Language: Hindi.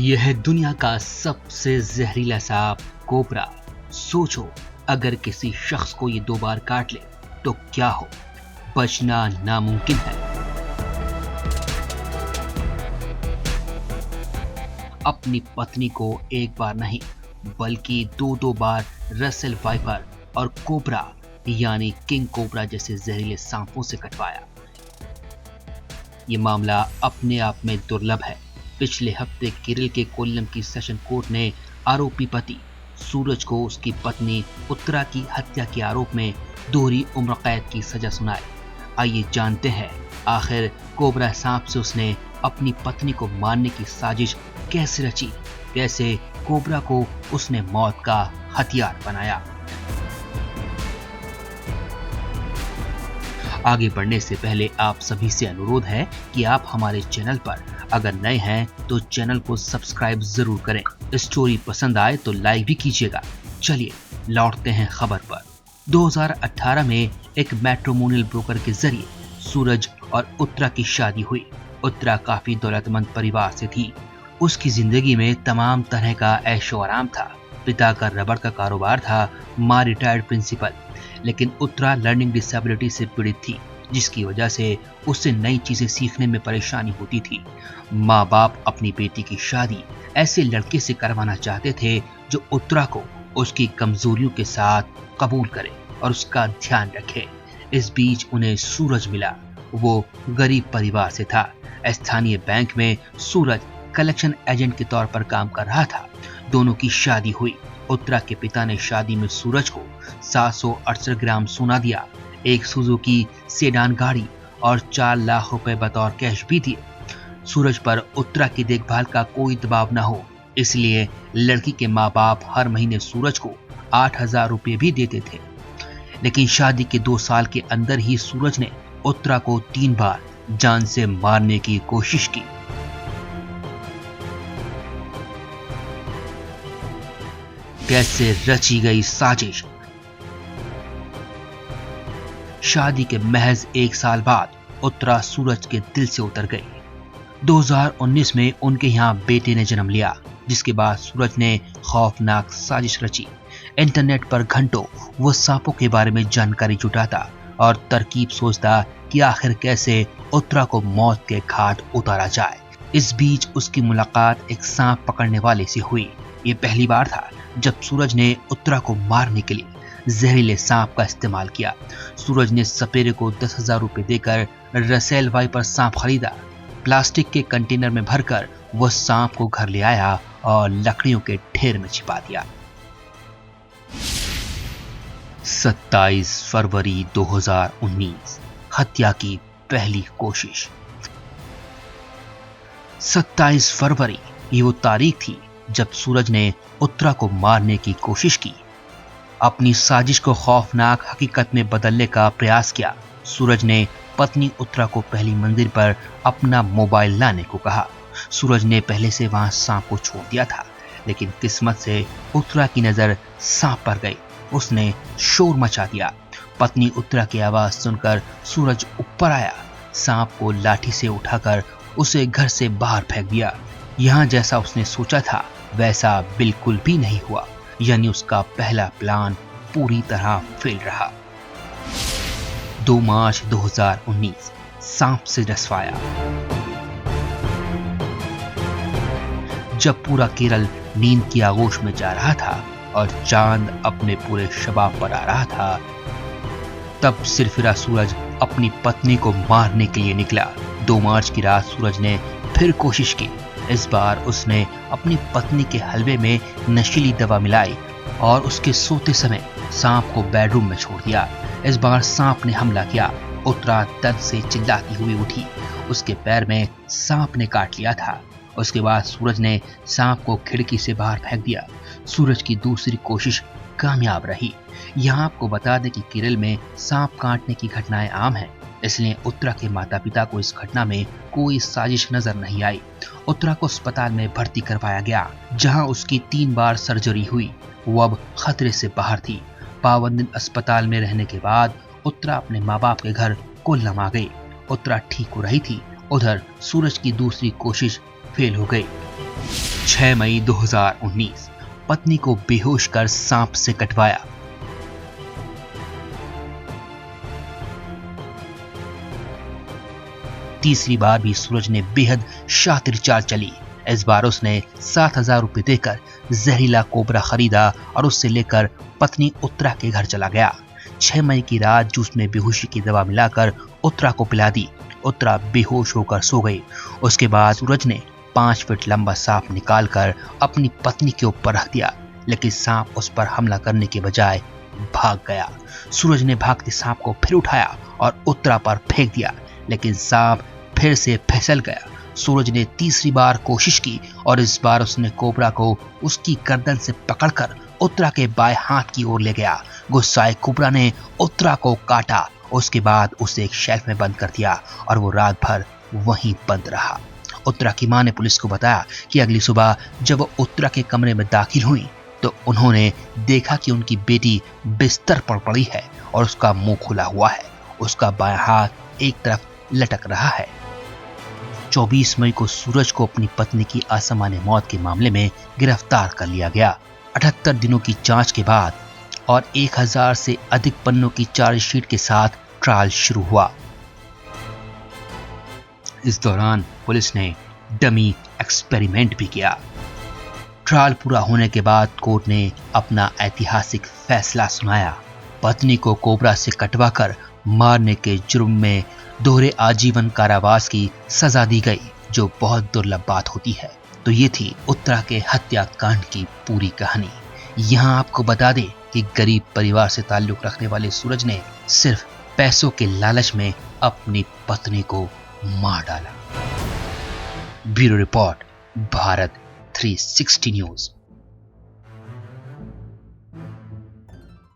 यह है दुनिया का सबसे जहरीला सांप कोबरा। सोचो, अगर किसी शख्स को ये 2 बार काट ले तो क्या हो? बचना नामुमकिन है। अपनी पत्नी को एक बार नहीं बल्कि 2 बार रसेल वाइपर और कोबरा यानी किंग कोबरा जैसे जहरीले सांपों से कटवाया। ये मामला अपने आप में दुर्लभ है। पिछले हफ्ते केरल के कोल्लम की सेशन कोर्ट ने आरोपी पति सूरज को उसकी पत्नी उत्तरा की हत्या के आरोप में दोहरी उम्र कैद की सजा सुनाई। आइए जानते हैं आखिर कोबरा सांप से उसने अपनी पत्नी को मारने की साजिश कैसे रची, कैसे कोबरा को उसने मौत का हथियार बनाया। आगे बढ़ने से पहले आप सभी से अनुरोध है कि आप हमारे चैनल पर अगर नए हैं तो चैनल को सब्सक्राइब जरूर करें। स्टोरी पसंद आए तो लाइक भी कीजिएगा। चलिए लौटते हैं खबर पर। 2018 में एक मैट्रिमोनियल ब्रोकर के जरिए सूरज और उत्तरा की शादी हुई। उत्तरा काफी दौलतमंद परिवार से थी। उसकी जिंदगी में तमाम तरह का ऐशो आराम था। पिता का रबड़ का कारोबार था, माँ रिटायर्ड प्रिंसिपल। लेकिन उत्तरा लर्निंग डिसेबिलिटी से पीड़ित थी, जिसकी वजह से उससे नई चीजें सीखने में परेशानी होती थी। माँ बाप अपनी बेटी की शादी ऐसे लड़के से करवाना चाहते थे जो उत्तरा को उसकी कमजोरियों के साथ कबूल करे और उसका ध्यान रखे। इस बीच उन्हें सूरज मिला। वो गरीब परिवार से था। स्थानीय बैंक में सूरज कलेक्शन एजेंट के तौर पर काम कर रहा था। दोनों की शादी हुई। उत्तरा के पिता ने शादी में सूरज को 768 ग्राम सोना दिया, एक सुजुकी सेडान गाड़ी और 4 लाख रुपए बतौर कैश भी दिए। सूरज पर उत्तरा की देखभाल का कोई दबाव न हो, इसलिए लड़की के माँ बाप हर महीने सूरज को 8,000 रुपए भी देते थे। लेकिन शादी के 2 साल के अंदर ही सूरज ने उत्तरा को 3 बार जान से मारने की कोशिश की। कैसे रची गई साजिश। शादी के महज 1 साल बाद उत्तरा सूरज के दिल से उतर गई। 2019 में उनके यहाँ बेटे ने जन्म लिया, जिसके बाद सूरज ने खौफनाक साजिश रची। इंटरनेट पर घंटों वो सांपों के बारे में जानकारी जुटाता और तरकीब सोचता कि आखिर कैसे उत्तरा को मौत के घाट उतारा जाए। इस बीच उसकी मुलाकात एक सांप पकड़ने वाले से हुई। ये पहली बार था जब सूरज ने उत्तरा को मारने के लिए जहरीले सांप का इस्तेमाल किया। सूरज ने सपेरे को 10,000 रुपए देकर रसेल वाइपर सांप खरीदा। प्लास्टिक के कंटेनर में भरकर वह सांप को घर ले आया और लकड़ियों के ढेर में छिपा दिया। 27 फरवरी 2019 हत्या की पहली कोशिश। 27 फरवरी ये वो तारीख थी जब सूरज ने उत्तरा को मारने की कोशिश की। अपनी साजिश को खौफनाक हकीकत में बदलने का प्रयास किया। सूरज ने पत्नी उत्तरा को पहली मंजिल पर अपना मोबाइल लाने को कहा। सूरज ने पहले से वहां सांप को छोड़ दिया था, लेकिन किस्मत से उत्तरा की नजर सांप पर गई। उसने शोर मचा दिया। पत्नी उत्तरा की आवाज सुनकर सूरज ऊपर आया। सांप को लाठी से उठाकर उसे घर से बाहर फेंक दिया। यहाँ जैसा उसने सोचा था वैसा बिल्कुल भी नहीं हुआ, यानी उसका पहला प्लान पूरी तरह फेल रहा। 2 मार्च 2019 सांप से रसवाया। जब पूरा केरल नींद की आगोश में जा रहा था और चांद अपने पूरे शबाब पर आ रहा था, तब सिरफिरा सूरज अपनी पत्नी को मारने के लिए निकला। 2 मार्च की रात सूरज ने फिर कोशिश की। इस बार उसने अपनी पत्नी के हलवे में नशीली दवा मिलाई और उसके सोते समय सांप को बेडरूम में छोड़ दिया। इस बार सांप ने हमला किया। उत्तरा दर्द से चिल्लाती हुई उठी। उसके पैर में सांप ने काट लिया था। उसके बाद सूरज ने सांप को खिड़की से बाहर फेंक दिया। सूरज की दूसरी कोशिश कामयाब रही। यहाँ आपको बता दें कि केरल में सांप काटने की घटनाएं आम हैं, इसलिए उत्तरा के माता पिता को इस घटना में कोई साजिश नजर नहीं आई। उत्तरा को अस्पताल में भर्ती करवाया गया, जहां उसकी 3 बार सर्जरी हुई। वो अब खतरे से बाहर थी। 52 दिन अस्पताल में रहने के बाद उत्तरा अपने माँ बाप के घर कोल्लम आ गई। उत्तरा ठीक हो रही थी। उधर सूरज की दूसरी कोशिश फेल हो गई। 6 मई 2019 पत्नी को बेहोश कर सांप से कटवाया। तीसरी बार भी सूरज ने बेहद शातिर चाल चली। इस बार उसने 7,000 रुपए देकर जहरीला कोबरा खरीदा और उससे लेकर पत्नी उत्तरा के घर चला गया। 6 मई की रात जूस में बेहोशी की दवा मिलाकर उत्तरा को पिला दी। उत्तरा बेहोश होकर सो गई। उसके बाद सूरज ने 5 फीट लंबा सांप निकालकर अपनी पत्नी के ऊपर रख दिया, लेकिन सांप उस पर हमला करने के बजाय भाग गया। सूरज ने भागते सांप को फिर उठाया और उत्तरा पर फेंक दिया, लेकिन सांप फिर से फिसल गया। सूरज ने तीसरी बार कोशिश की और इस बार उसने कोबरा को उसकी गर्दन से पकड़कर उत्तरा के बाएं हाथ की ओर ले गया। गुस्साए कोबरा ने उत्तरा को काटा। उसके बाद उसे एक शेल्फ में बंद कर दिया और वो रात भर वहीं बंद रहा। उत्तरा की मां ने पुलिस को बताया कि अगली सुबह जब वो उत्तरा के कमरे में दाखिल हुई तो उन्होंने देखा कि उनकी बेटी बिस्तर पर पड़ी है और उसका मुंह खुला हुआ है। उसका बायां हाथ एक तरफ लटक रहा है। 24 मई को सूरज को अपनी पत्नी की असामान्य मौत के मामले में गिरफ्तार कर लिया गया। 78 दिनों की जांच के बाद और 1000 से अधिक पन्नों की चार्जशीट के साथ ट्रायल शुरू हुआ। इस दौरान पुलिस ने डमी एक्सपेरिमेंट भी किया। ट्रायल पूरा होने के बाद कोर्ट ने अपना ऐतिहासिक फैसला सुनाया। पत्नी को कोबरा से कटवाकर मारने के जुर्म में दोहरे आजीवन कारावास की सजा दी गई, जो बहुत दुर्लभ बात होती है। तो ये थी उत्तरा के हत्याकांड की पूरी कहानी। यहाँ आपको बता दें कि गरीब परिवार से ताल्लुक रखने वाले सूरज ने सिर्फ पैसों के लालच में अपनी पत्नी को मार डाला। Bureau report, Bharat 360 news.